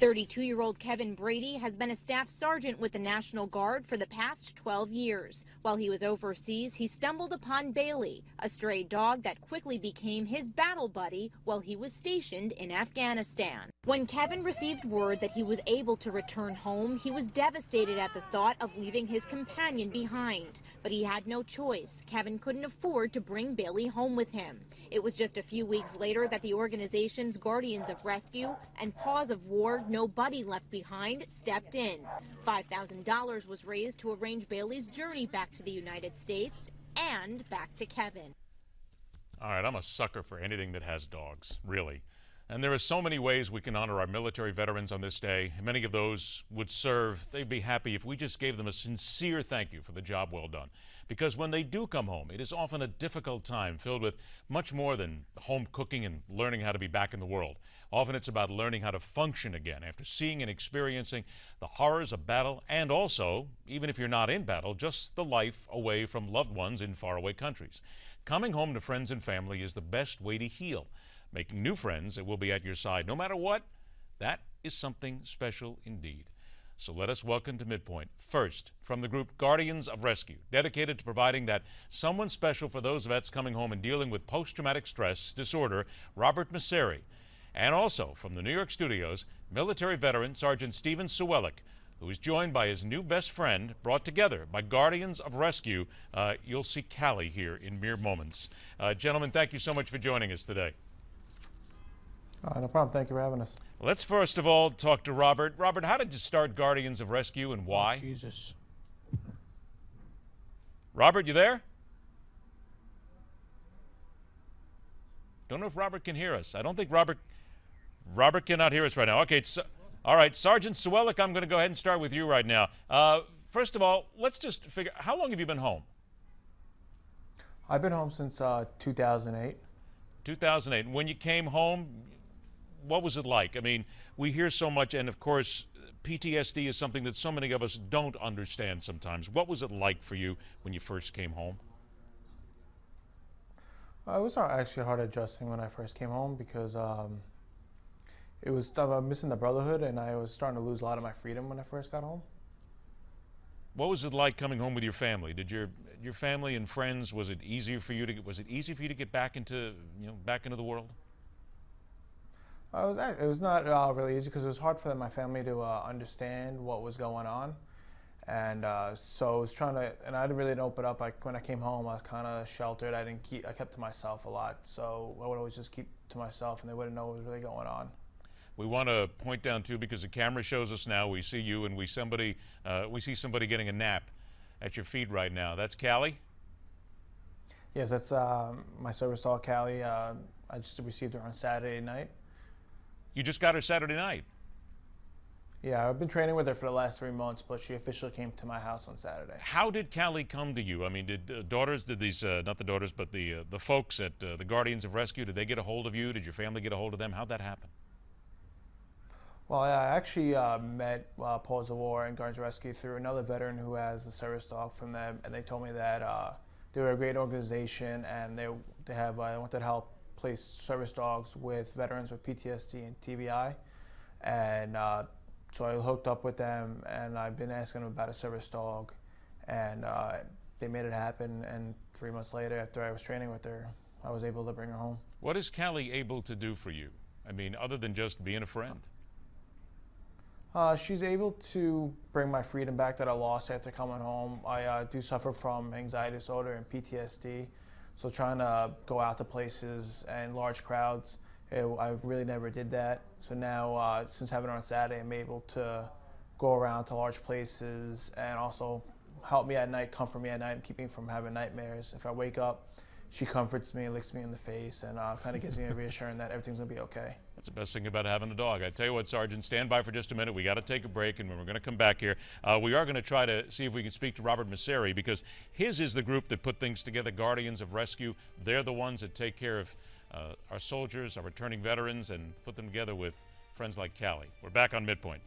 32-year-old Kevin Brady has been a staff sergeant with the National Guard for the past 12 years. While he was overseas, he stumbled upon Bailey, a stray dog that quickly became his battle buddy while he was stationed in Afghanistan. When Kevin received word that he was able to return home, he was devastated at the thought of leaving his companion behind. But he had no choice. Kevin couldn't afford to bring Bailey home with him. It was just a few weeks later that the organization's Guardians of Rescue and Paws of War Nobody Left Behind stepped in. $5,000 was raised to arrange Bailey's journey back to the United States and back to Kevin. All right, I'm a sucker for anything that has dogs, really. And there are so many ways we can honor our military veterans on this day. Many of those would serve. They'd be happy if we just gave them a sincere thank you for the job well done. Because when they do come home, it is often a difficult time filled with much more than home cooking and learning how to be back in the world. Often it's about learning how to function again after seeing and experiencing the horrors of battle, and also, even if you're not in battle, just the life away from loved ones in faraway countries. Coming home to friends and family is the best way to heal. Making new friends that will be at your side no matter what, that is something special indeed. So let us welcome to MidPoint, first, from the group Guardians of Rescue, dedicated to providing that someone special for those vets coming home and dealing with post-traumatic stress disorder, Robert Misseri. And also from the New York studios, military veteran Sergeant Siwulec, who is joined by his new best friend, brought together by Guardians of Rescue. You'll see Cali here in mere moments. Gentlemen, thank you so much for joining us today. No problem. Thank you for having us. Let's first of all talk to Robert. Robert, how did you start Guardians of Rescue and why? Oh, Jesus. Robert, you there? Don't know if Robert can hear us. I don't think Robert cannot hear us right now. Okay, all right, Sergeant Siwulec, I'm going to go ahead and start with you right now. First of all, let's just figure, how long have you been home? I've been home since 2008. 2008. When you came home, what was it like? I mean, we hear so much, and of course, PTSD is something that so many of us don't understand sometimes. What was it like for you when you first came home? It was actually hard adjusting when I first came home because it was missing the brotherhood, and I was starting to lose a lot of my freedom when I first got home. What was it like coming home with your family? Did your family and friends, was it easier for you to get back into the world? It was not really easy because it was hard for my family to understand what was going on, and so I was trying to, and I really didn't open up. Like when I came home, I was kind of sheltered. I kept to myself a lot, so I would always just keep to myself, and they wouldn't know what was really going on. We want to point down too, because the camera shows us now. We see you, and we see somebody getting a nap at your feet right now. That's Cali? Yes, that's my service dog, Cali. I just received her on Saturday night. You just got her Saturday night? Yeah, I've been training with her for the last 3 months, but she officially came to my house on Saturday. How did Cali come to you? I mean, did these, not the daughters, but the folks at the Guardians of Rescue, did they get a hold of you? Did your family get a hold of them? How'd that happen? Well, I actually met Paws of War and Guardians of Rescue through another veteran who has a service dog from them, and they told me that they were a great organization, and they wanted to help place service dogs with veterans with PTSD and TBI, and so I hooked up with them, and I've been asking them about a service dog, and they made it happen, and 3 months later, after I was training with her, I was able to bring her home. What is Cali able to do for you? I mean, other than just being a friend? She's able to bring my freedom back that I lost after coming home. I do suffer from anxiety disorder and PTSD, so trying to go out to places and large crowds, I really never did that. So now, since having her on Saturday, I'm able to go around to large places and also help me at night, comfort me at night, and keep me from having nightmares. If I wake up, she comforts me, licks me in the face, and kind of gives me a reassurance that everything's going to be okay. That's the best thing about having a dog. I tell you what, Sergeant, stand by for just a minute. We got to take a break, and when we're going to come back here, we are going to try to see if we can speak to Robert Misseri, because his is the group that put things together, Guardians of Rescue. They're the ones that take care of our soldiers, our returning veterans, and put them together with friends like Cali. We're back on MidPoint.